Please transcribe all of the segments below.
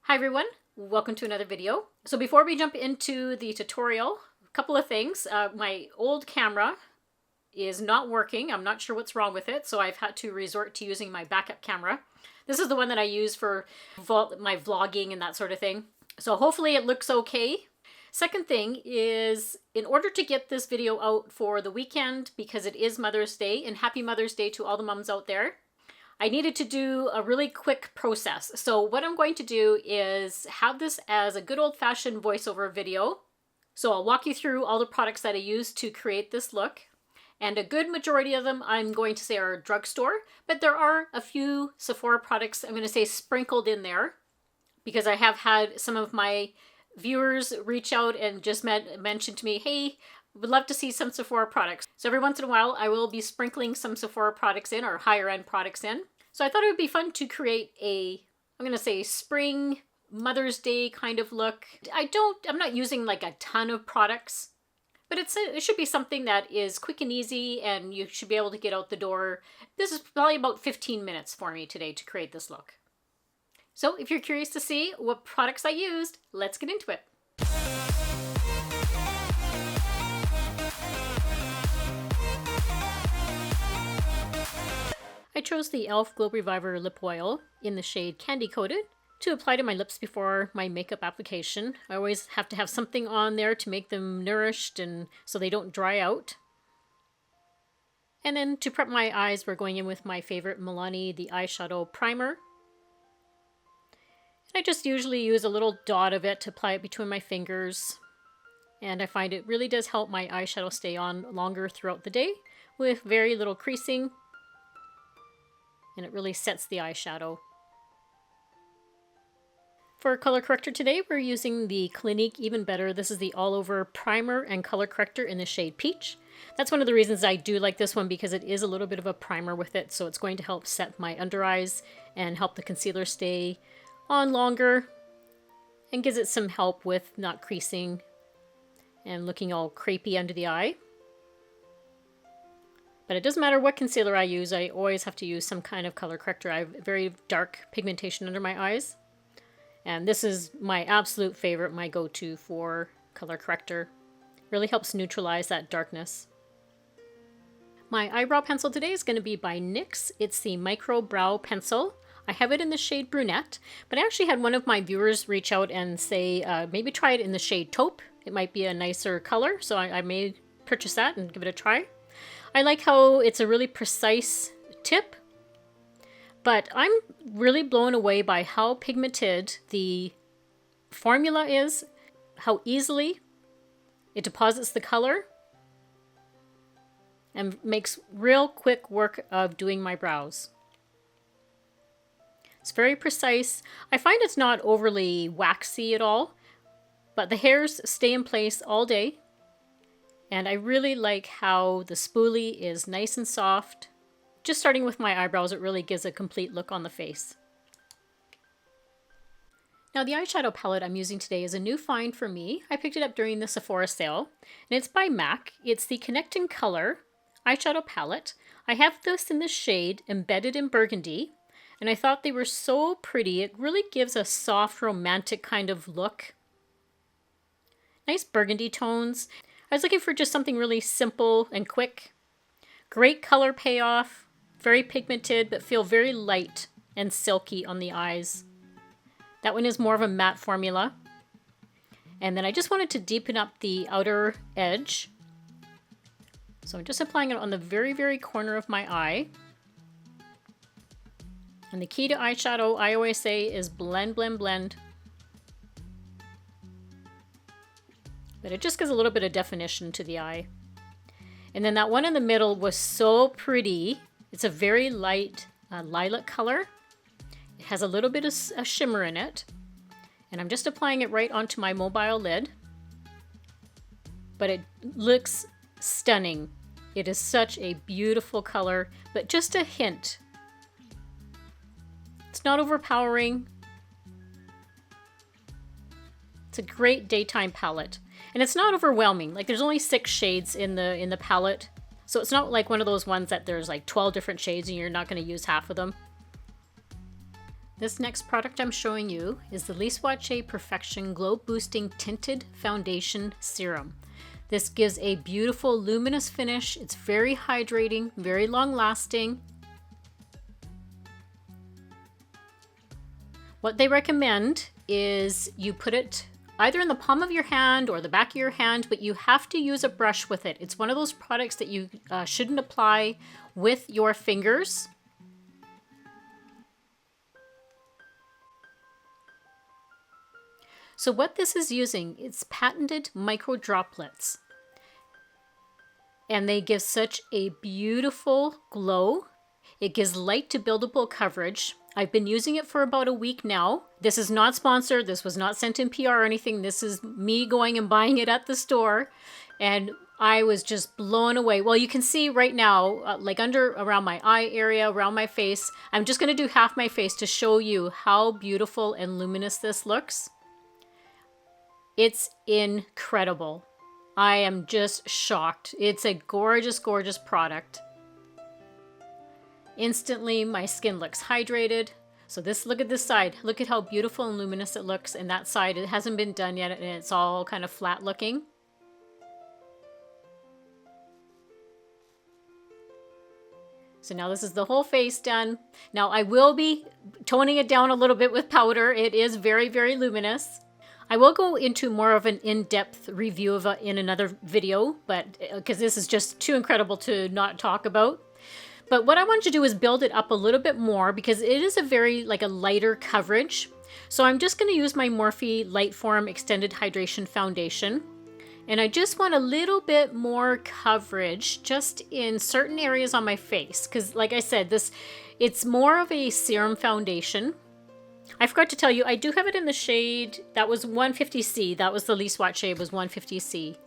Hi everyone, welcome to another video. So before we jump into the tutorial, a couple of things. My old camera is not working. I'm not sure what's wrong with it, so I've had to resort to using my backup camera. This is the one that I use for my vlogging and that sort of thing. So hopefully it looks okay. Second thing is, in order to get this video out for the weekend, because it is Mother's Day, and happy Mother's Day to all the moms out there, I needed to do a really quick process. So what I'm going to do is have this as a good old-fashioned voiceover video. So I'll walk you through all the products that I used to create this look. And a good majority of them I'm going to say are drugstore, but there are a few Sephora products I'm going to say sprinkled in there, because I have had some of my viewers reach out and just mention to me, hey, would love to see some Sephora products. So every once in a while, I will be sprinkling some Sephora products in, or higher end products in. So I thought it would be fun to create I'm going to say spring Mother's Day kind of look. I'm not using like a ton of products, but it should be something that is quick and easy and you should be able to get out the door. This is probably about 15 minutes for me today to create this look. So if you're curious to see what products I used, let's get into it. I chose the e.l.f. Glow Reviver Lip Oil in the shade Candy Coated to apply to my lips before my makeup application. I always have to have something on there to make them nourished and so they don't dry out. And then to prep my eyes, we're going in with my favorite Milani, the Eyeshadow Primer. And I just usually use a little dot of it to apply it between my fingers. And I find it really does help my eyeshadow stay on longer throughout the day with very little creasing. And it really sets the eyeshadow. For color corrector today, we're using the Clinique Even Better. This is the all-over primer and color corrector in the shade Peach. That's one of the reasons I do like this one, because it is a little bit of a primer with it, so it's going to help set my under eyes and help the concealer stay on longer, and gives it some help with not creasing and looking all crepey under the eye. But it doesn't matter what concealer I use, I always have to use some kind of color corrector. I have very dark pigmentation under my eyes. And this is my absolute favorite, my go-to for color corrector. Really helps neutralize that darkness. My eyebrow pencil today is going to be by NYX. It's the Micro Brow Pencil. I have it in the shade Brunette, but I actually had one of my viewers reach out and say, maybe try it in the shade Taupe. It might be a nicer color, so I may purchase that and give it a try. I like how it's a really precise tip, but I'm really blown away by how pigmented the formula is, how easily it deposits the color, and makes real quick work of doing my brows. It's very precise. I find it's not overly waxy at all, but the hairs stay in place all day. And I really like how the spoolie is nice and soft. Just starting with my eyebrows, it really gives a complete look on the face. Now the eyeshadow palette I'm using today is a new find for me. I picked it up during the Sephora sale, and it's by MAC. It's the Connecting Color eyeshadow palette. I have this in the shade Embedded in Burgundy, and I thought they were so pretty. It really gives a soft, romantic kind of look. Nice burgundy tones. I was looking for just something really simple and quick. Great color payoff, very pigmented, but feel very light and silky on the eyes. That one is more of a matte formula. And then I just wanted to deepen up the outer edge. So I'm just applying it on the very, very corner of my eye. And the key to eyeshadow, I always say, is blend, blend, blend. But it just gives a little bit of definition to the eye. And then that one in the middle was so pretty. It's a very light lilac color. It has a little bit of a shimmer in it. And I'm just applying it right onto my mobile lid. But it looks stunning. It is such a beautiful color, but just a hint. It's not overpowering. It's a great daytime palette. And it's not overwhelming. Like, there's only 6 shades in the palette. So it's not like one of those ones that there's like 12 different shades and you're not going to use half of them. This next product I'm showing you is the Lise Watier Perfection Glow Boosting Tinted Foundation Serum. This gives a beautiful luminous finish. It's very hydrating, very long lasting. What they recommend is you put it either in the palm of your hand or the back of your hand, but you have to use a brush with it. It's one of those products that you shouldn't apply with your fingers. So what this is using, it's patented micro droplets. And they give such a beautiful glow. It gives light to buildable coverage. I've been using it for about a week now. This is not sponsored. This was not sent in PR or anything. This is me going and buying it at the store. And I was just blown away. Well, you can see right now, like around my eye area, around my face. I'm just going to do half my face to show you how beautiful and luminous this looks. It's incredible. I am just shocked. It's a gorgeous, gorgeous product. Instantly, my skin looks hydrated. So look at this side. Look at how beautiful and luminous it looks. And that side, it hasn't been done yet, and it's all kind of flat looking. So now this is the whole face done. Now I will be toning it down a little bit with powder. It is very, very luminous. I will go into more of an in-depth review of it in another video, but because this is just too incredible to not talk about. But what I want to do is build it up a little bit more because it is a lighter coverage. So I'm just going to use my Morphe Lightform Extended Hydration Foundation. And I just want a little bit more coverage just in certain areas on my face. Because like I said, it's more of a serum foundation. I forgot to tell you, I do have it in the shade, that was 150C. That was the Lise Watier, was 150C.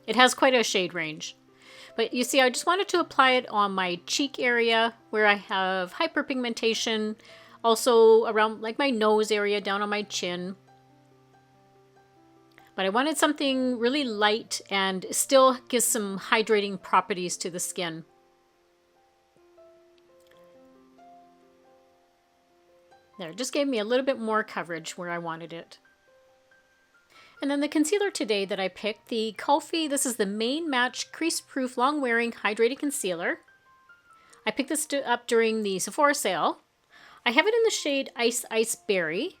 It has quite a shade range. But you see, I just wanted to apply it on my cheek area where I have hyperpigmentation. Also around like my nose area, down on my chin. But I wanted something really light and still gives some hydrating properties to the skin. There, just gave me a little bit more coverage where I wanted it. And then the concealer today that I picked, the Kulfi, this is the Main Match Crease Proof Long Wearing Hydrated Concealer. I picked this up during the Sephora sale. I have it in the shade Ice Berry,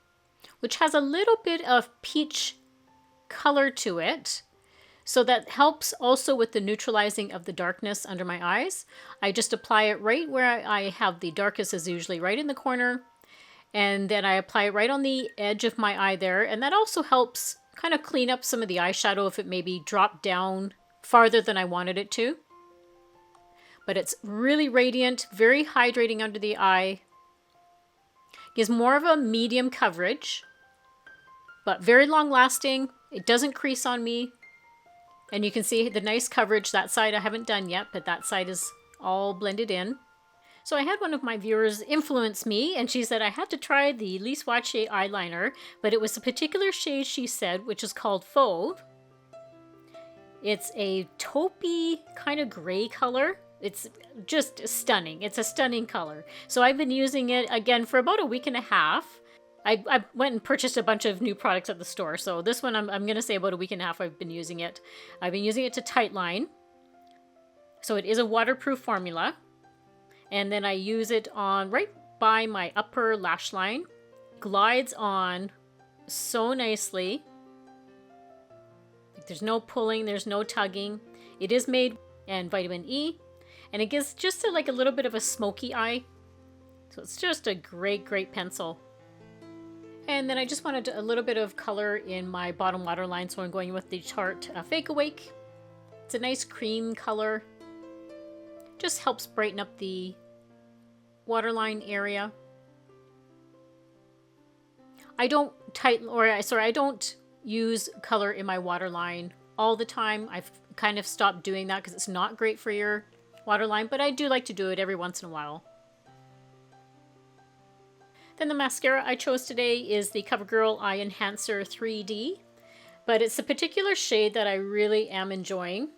which has a little bit of peach color to it. So that helps also with the neutralizing of the darkness under my eyes. I just apply it right where I have the darkest, is usually right in the corner. And then I apply it right on the edge of my eye there. And that also helps kind of clean up some of the eyeshadow if it maybe dropped down farther than I wanted it to. But it's really radiant, very hydrating under the eye. Gives more of a medium coverage, but very long lasting. It doesn't crease on me. And you can see the nice coverage. That side I haven't done yet, but that side is all blended in. So I had one of my viewers influence me, and she said I had to try the Lise Watier eyeliner, but it was a particular shade, she said, which is called Fauve. It's a taupey kind of gray color. It's just stunning. It's a stunning color. So I've been using it, again, for about a week and a half. I went and purchased a bunch of new products at the store, so this one I'm going to say about a week and a half I've been using it. I've been using it to tightline. So it is a waterproof formula. And then I use it on right by my upper lash line. Glides on so nicely. There's no pulling, there's no tugging. It is made in vitamin E. And it gives just a little bit of a smoky eye. So it's just a great, great pencil. And then I just wanted a little bit of color in my bottom waterline. So I'm going with the Tarte Fake Awake. It's a nice cream color. Just helps brighten up the waterline area. I don't use color in my waterline all the time. I've kind of stopped doing that because it's not great for your waterline, but I do like to do it every once in a while. Then the mascara I chose today is the Covergirl Eye Enhancer 3D, but it's a particular shade that I really am enjoying.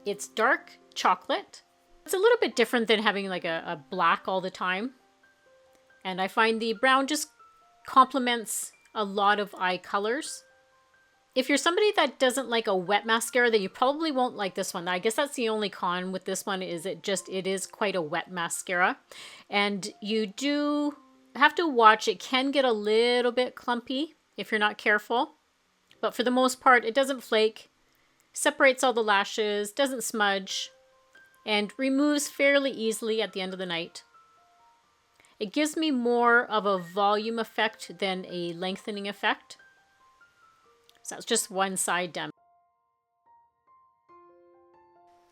It's dark chocolate. It's a little bit different than having like a black all the time. And I find the brown just complements a lot of eye colors. If you're somebody that doesn't like a wet mascara, then you probably won't like this one. I guess that's the only con with this one, is it is quite a wet mascara. And you do have to watch, it can get a little bit clumpy if you're not careful. But for the most part, it doesn't flake, separates all the lashes, doesn't smudge, and removes fairly easily at the end of the night. It gives me more of a volume effect than a lengthening effect. So that's just one side done.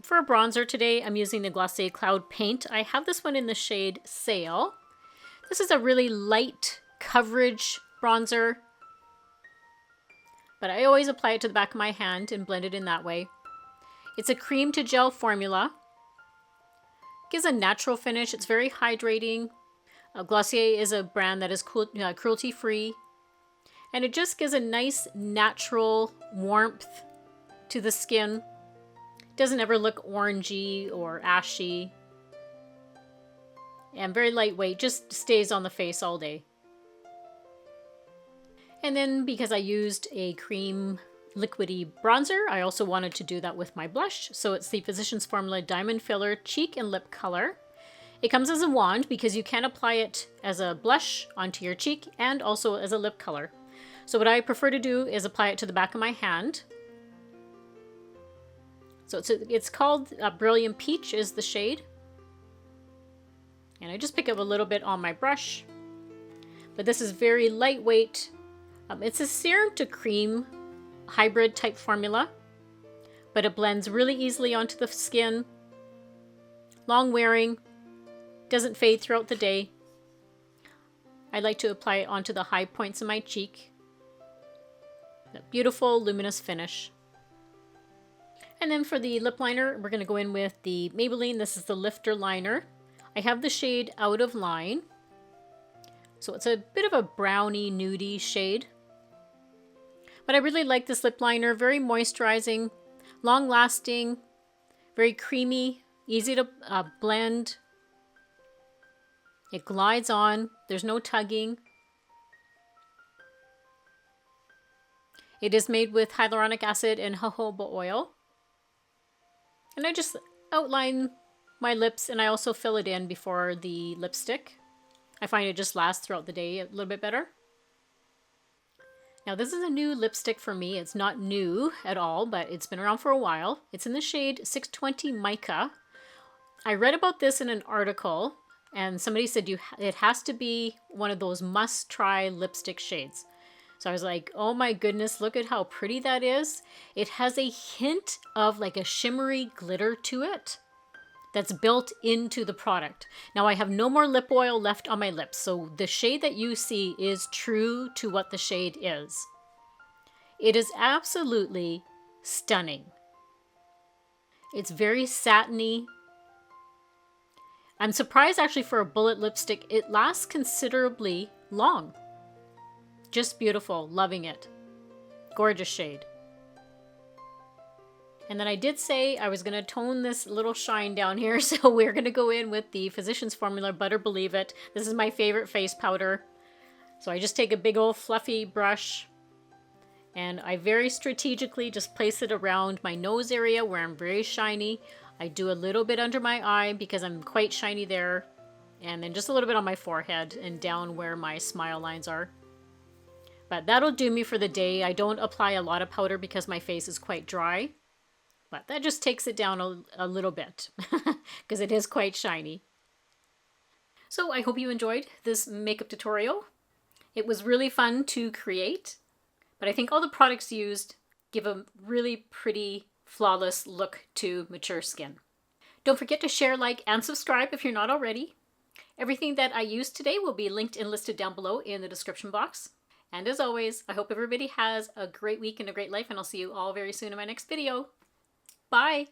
For a bronzer today, I'm using the Glossier Cloud Paint. I have this one in the shade Sail. This is a really light coverage bronzer, but I always apply it to the back of my hand and blend it in that way. It's a cream to gel formula. It gives a natural finish. It's very hydrating. Glossier is a brand that is cruelty-free. And it just gives a nice natural warmth to the skin. It doesn't ever look orangey or ashy. And very lightweight, just stays on the face all day. And then because I used a cream liquidy bronzer, I also wanted to do that with my blush. So it's the Physicians Formula Diamond Filler Cheek and Lip Color. It comes as a wand because you can apply it as a blush onto your cheek and also as a lip color. So what I prefer to do is apply it to the back of my hand. So it's called Brilliant Peach is the shade. And I just pick up a little bit on my brush. But this is very lightweight. It's a serum to cream hybrid type formula. But it blends really easily onto the skin. Long wearing. Doesn't fade throughout the day. I like to apply it onto the high points of my cheek. That beautiful luminous finish. And then for the lip liner, we're going to go in with the Maybelline. This is the Lifter Liner. I have the shade Out of Line. So it's a bit of a browny, nudie shade. But I really like this lip liner. Very moisturizing, long lasting, very creamy, easy to blend. It glides on. There's no tugging. It is made with hyaluronic acid and jojoba oil. And I just outline my lips and I also fill it in before the lipstick. I find it just lasts throughout the day a little bit better. Now this is a new lipstick for me. It's not new at all, but it's been around for a while. It's in the shade 620 Mica. I read about this in an article and somebody said it has to be one of those must-try lipstick shades. So I was like, oh my goodness, look at how pretty that is. It has a hint of like a shimmery glitter to it that's built into the product. Now I have no more lip oil left on my lips, so the shade that you see is true to what the shade is. It is absolutely stunning. It's very satiny. I'm surprised actually for a bullet lipstick, it lasts considerably long. Just beautiful, loving it. Gorgeous shade. And then I did say I was going to tone this little shine down here, so we're going to go in with the Physicians Formula Butter Believe It. This is my favorite face powder. So I just take a big old fluffy brush and I very strategically just place it around my nose area where I'm very shiny. I do a little bit under my eye because I'm quite shiny there, and then just a little bit on my forehead and down where my smile lines are. But that'll do me for the day. I don't apply a lot of powder because my face is quite dry. But that just takes it down a little bit because it is quite shiny. So I hope you enjoyed this makeup tutorial. It was really fun to create, but I think all the products used give a really pretty, flawless look to mature skin. Don't forget to share, like, and subscribe if you're not already. Everything that I used today will be linked and listed down below in the description box. And as always, I hope everybody has a great week and a great life, and I'll see you all very soon in my next video. Bye!